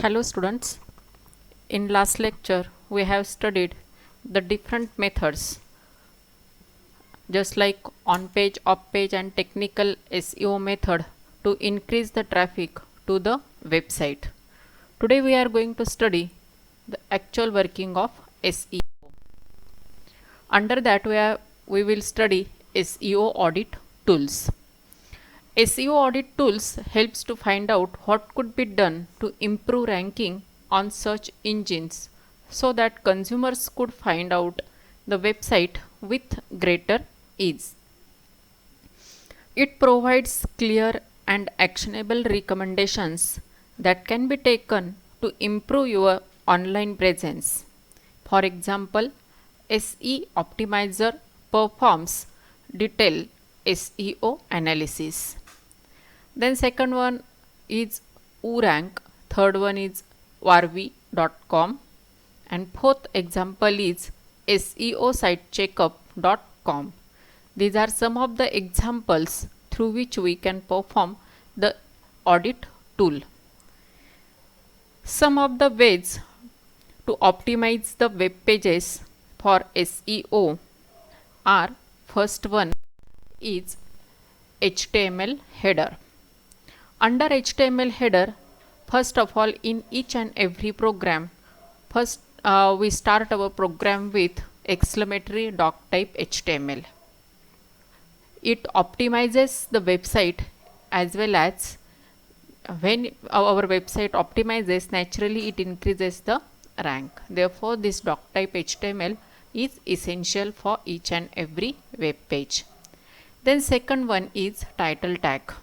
Hello students, in last lecture we have studied the different methods just like on page, off page and technical SEO method to increase the traffic to the website. Today we are going to study the actual working of SEO. Under that we will study SEO audit tools. SEO audit tools helps to find out what could be done to improve ranking on search engines so that consumers could find out the website with greater ease. It provides clear and actionable recommendations that can be taken to improve your online presence. For example, SE Optimizer performs detailed SEO analysis. Then second one is WooRank, third one is Warvi.com and fourth example is SEOSiteCheckup.com. These are some of the examples through which we can perform the audit tool. Some of the ways to optimize the web pages for SEO are: first one is HTML header. Under HTML header, first of all, in each and every program, first we start our program with exclamatory doc type HTML. It optimizes the website as well as when our website optimizes, naturally it increases the rank. Therefore, this doc type HTML is essential for each and every web page. Then second one is title tag.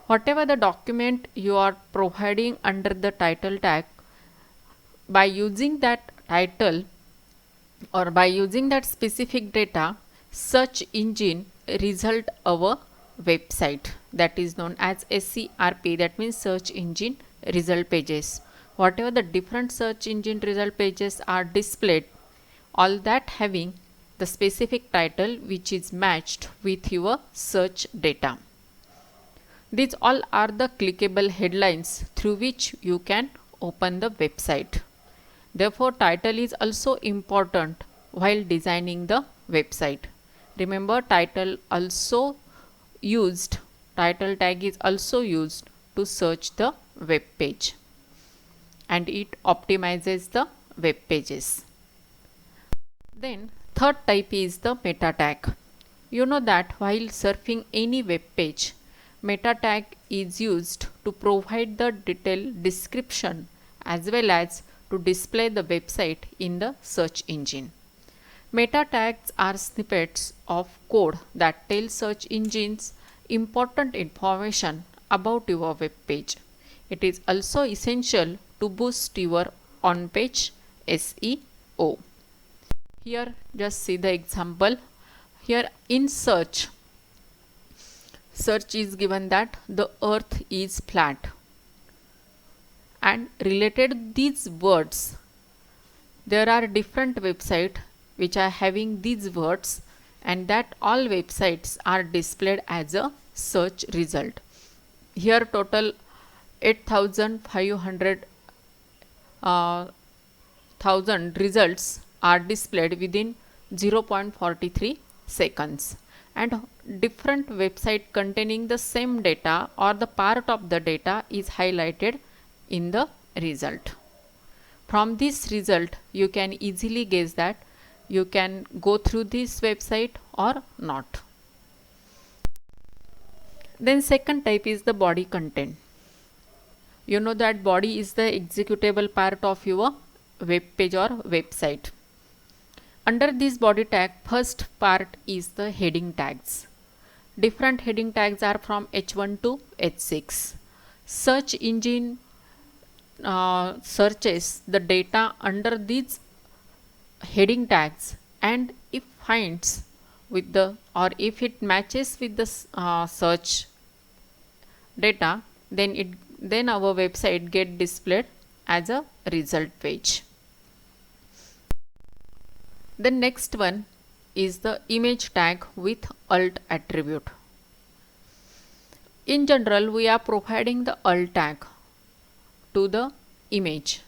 Whatever the document you are providing under the title tag, by using that title or by using that specific data, search engine result our website, that is known as SERP, that means search engine result pages. Whatever the different search engine result pages are displayed, all that having the specific title which is matched with your search data. These all are the clickable headlines through which you can open the website. Therefore, title is also important while designing the website. Remember, title tag is also used to search the web page and it optimizes the web pages. Then third type is the meta tag. You know that while surfing any web page, meta tag is used to provide the detailed description as well as to display the website in the search engine. Meta tags are snippets of code that tell search engines important information about your web page. It is also essential to boost your on-page SEO. Here just see the example. Here in search is given that the earth is flat, and related these words, there are different websites which are having these words, and that all websites are displayed as a search result. Here total 8,500 results are displayed within 0.43 seconds, and different website containing the same data or the part of the data is highlighted in the result. From this result you can easily guess that you can go through this website or not. Then second type is the body content. You know that body is the executable part of your web page or website. Under this body tag, first part is the heading tags. Different heading tags are from H1 to H6. Search engine searches the data under these heading tags, and if finds with the or if it matches with the search data, then our website get displayed as a result page. The next one is the image tag with alt attribute. In general, we are providing the alt tag to the image.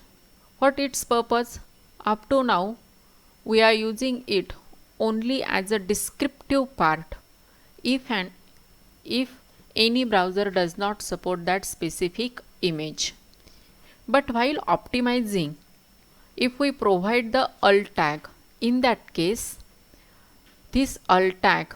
What its purpose? Up to now, we are using it only as a descriptive part if any browser does not support that specific image. But while optimizing, if we provide the alt tag, in that case, this alt tag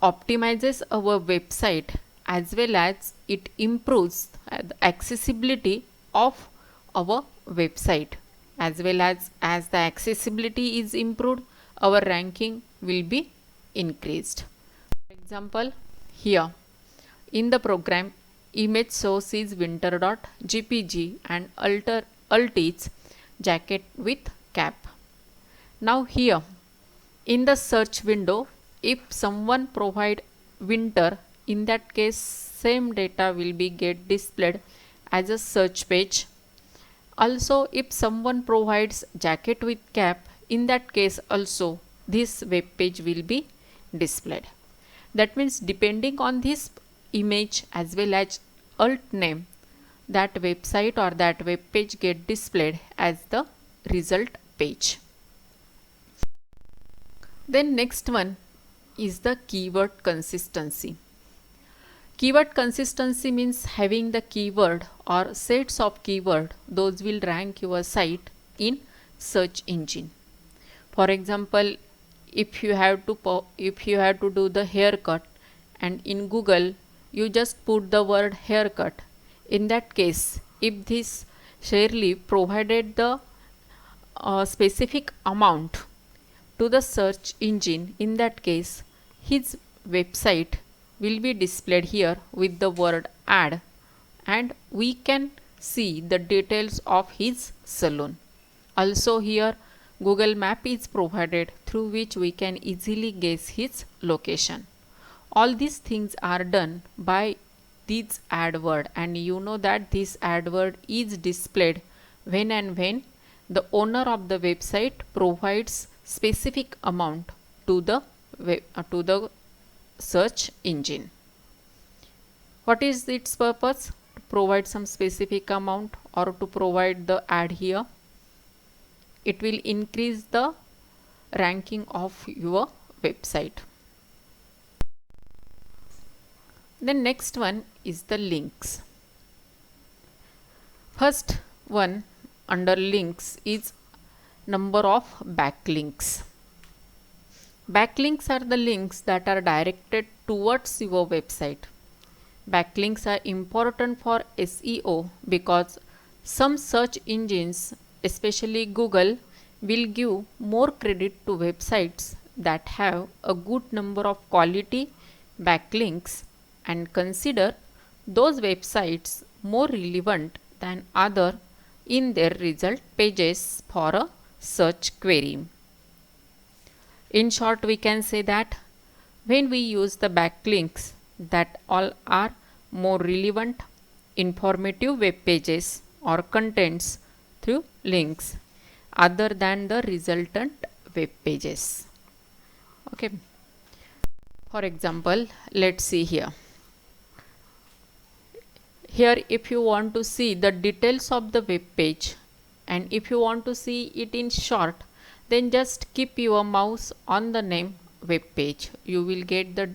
optimizes our website as well as it improves the accessibility of our website. As well as the accessibility is improved, our ranking will be increased. For example, here in the program, image source is winter.jpg and alt is jacket with cap. Now here in the search window, if someone provide winter, in that case same data will be get displayed as a search page. Also, if someone provides jacket with cap, in that case also this web page will be displayed. That means depending on this image as well as alt name, that website or that web page get displayed as the result page. Then next one is the keyword consistency. Keyword consistency means having the keyword or sets of keyword, those will rank your site in search engine. For example, if you have to do the haircut and in Google you just put the word haircut, in that case if this Shirley provided the specific amount to the search engine, in that case his website will be displayed here with the word ad and we can see the details of his salon. Also here Google Map is provided through which we can easily guess his location. All these things are done by this ad word, and you know that this ad word is displayed when the owner of the website provides specific amount to the search engine. What is its purpose? To provide some specific amount or to provide the ad here. It will increase the ranking of your website. The next one is the links. First one under links is number of backlinks. Backlinks are the links that are directed towards your website. Backlinks are important for SEO because some search engines, especially Google, will give more credit to websites that have a good number of quality backlinks and consider those websites more relevant than other in their result pages for a search query. In short, we can say that when we use the backlinks, that all are more relevant, informative web pages or contents through links other than the resultant web pages. Okay. For example, let's see here. Here if you want to see the details of the web page and if you want to see it in short, then just keep your mouse on the name web page. You will get the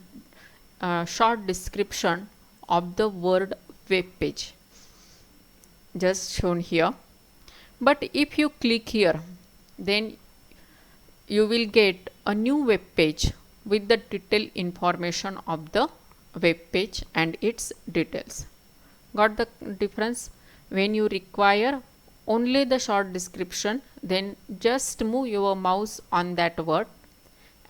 short description of the word web page just shown here. But if you click here, then you will get a new web page with the detailed information of the web page and its details. Got the difference? When you require only the short description, then just move your mouse on that word,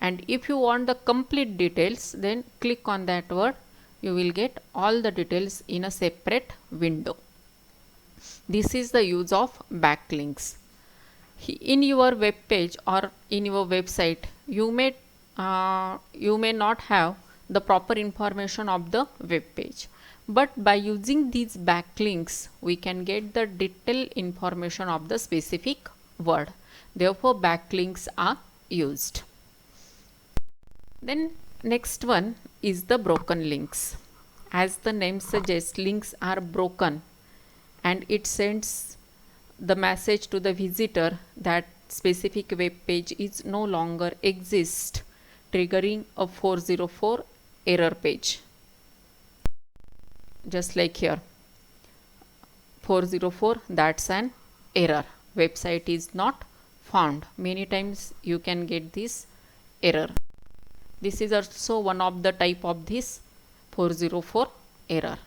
and if you want the complete details, then click on that word. You will get all the details in a separate window. This is the use of backlinks. In your web page or in your website, you may not have the proper information of the web page, but by using these backlinks we can get the detailed information of the specific word. Therefore backlinks are used. Then next one is the broken links. As the name suggests, links are broken and it sends the message to the visitor that specific web page is no longer exist, triggering a 404 error page. Just like here, 404, that's an error, website is not found. Many times you can get this error. This is also one of the type of this 404 error.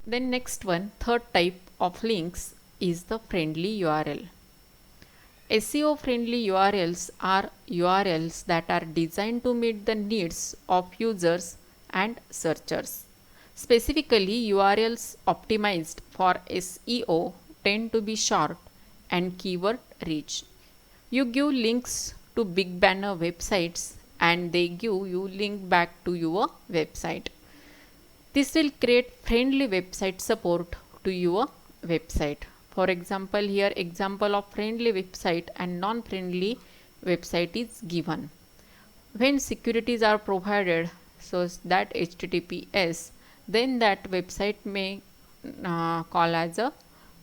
Then next one, third type of links is the friendly URL. SEO friendly URLs are URLs that are designed to meet the needs of users and searchers. Specifically, URLs optimized for SEO tend to be short and keyword rich. You give links to big banner websites and they give you link back to your website. This will create friendly website support to your website. For example, here example of friendly website and non-friendly website is given. When securities are provided, so that HTTPS, then that website may call as a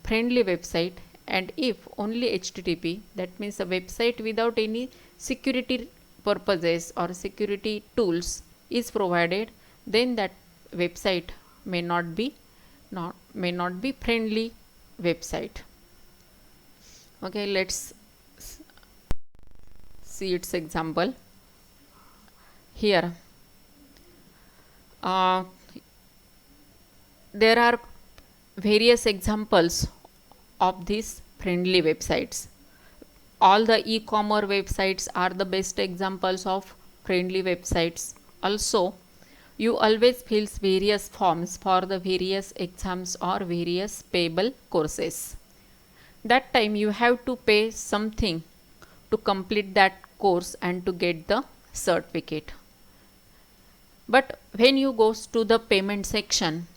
friendly website, and if only HTTP, that means a website without any security purposes or security tools is provided, then that website may not be friendly website. Okay, let's see its example. Here there are various examples of these friendly websites. All the e-commerce websites are the best examples of friendly websites. Also, you always fill various forms for the various exams or various payable courses. That time you have to pay something to complete that course and to get the certificate. But when you go to the payment section,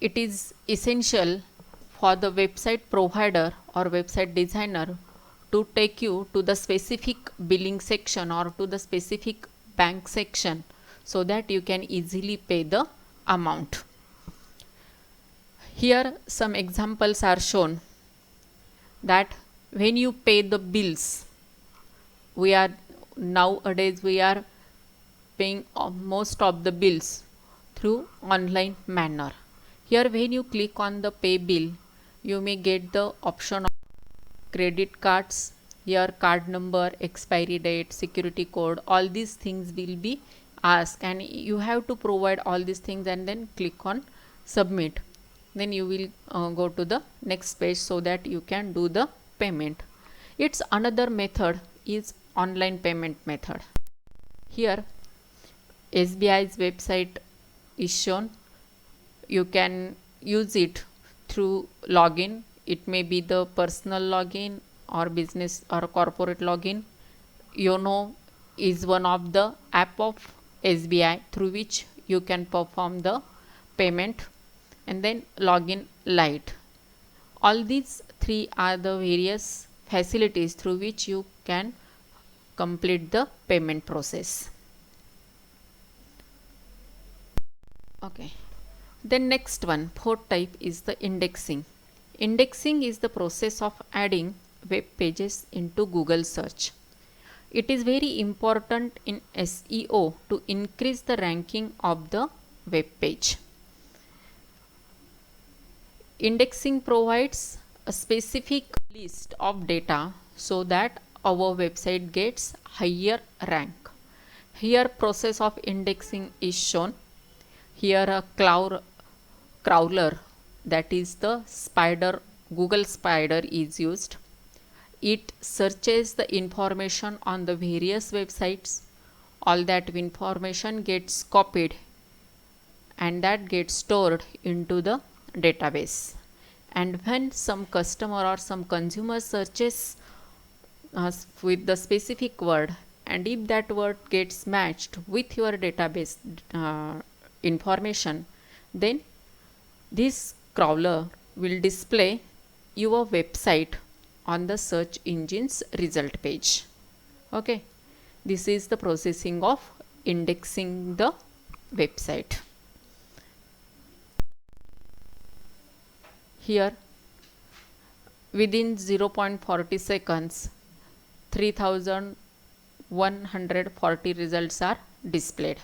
it is essential for the website provider or website designer to take you to the specific billing section or to the specific bank section, so that you can easily pay the amount. Here some examples are shown that when you pay the bills, nowadays we are paying most of the bills through online manner. Here when you click on the pay bill, you may get the option of credit cards. Your card number, expiry date, security code, all these things will be asked, and you have to provide all these things and then click on submit. Then you will go to the next page so that you can do the payment. Its another method is online payment method. Here SBI's website is shown. You can use it through login. It may be the personal login or business or corporate login. YONO is one of the app of SBI through which you can perform the payment, and then login lite. All these three are the various facilities through which you can complete the payment process. Okay. Then next one, fourth type is the indexing. Indexing is the process of adding web pages into Google search. It is very important in SEO to increase the ranking of the web page. Indexing provides a specific list of data so that our website gets higher rank. Here process of indexing is shown. Here a crawler, that is the spider, Google spider is used. It searches the information on the various websites. All that information gets copied and that gets stored into the database. And when some customer or some consumer searches with the specific word, and if that word gets matched with your database information, then this crawler will display your website on the search engine's result page. Okay, this is the processing of indexing the website. Here within 0.40 seconds 3140 results are displayed.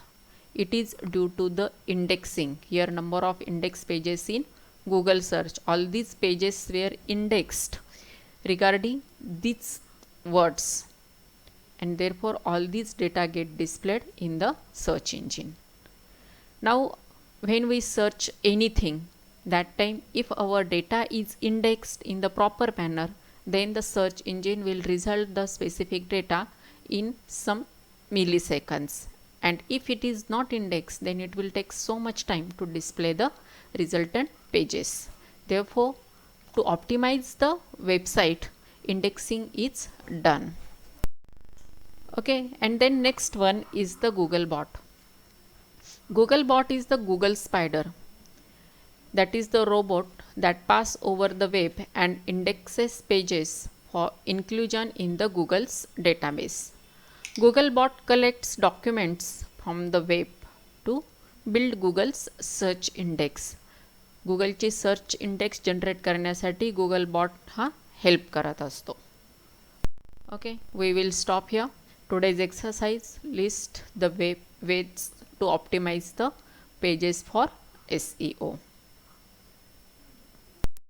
It is due to the indexing. Here number of index pages in Google search. All these pages were indexed regarding these words, and therefore all these data get displayed in the search engine. Now when we search anything, that time if our data is indexed in the proper manner, then the search engine will result the specific data in some milliseconds, and if it is not indexed, then it will take so much time to display the resultant pages. Therefore, to optimize the website, indexing is done. Okay, and then next one is the Googlebot. Googlebot is the Google spider, that is the robot that pass over the web and indexes pages for inclusion in the Google's database. Googlebot collects documents from the web to build Google's search index. गुगलची search index generate करण्यासाठी Google bot हा help करत असतो. Okay, we will stop here. Today's exercise: list the ways to optimize the pages for SEO.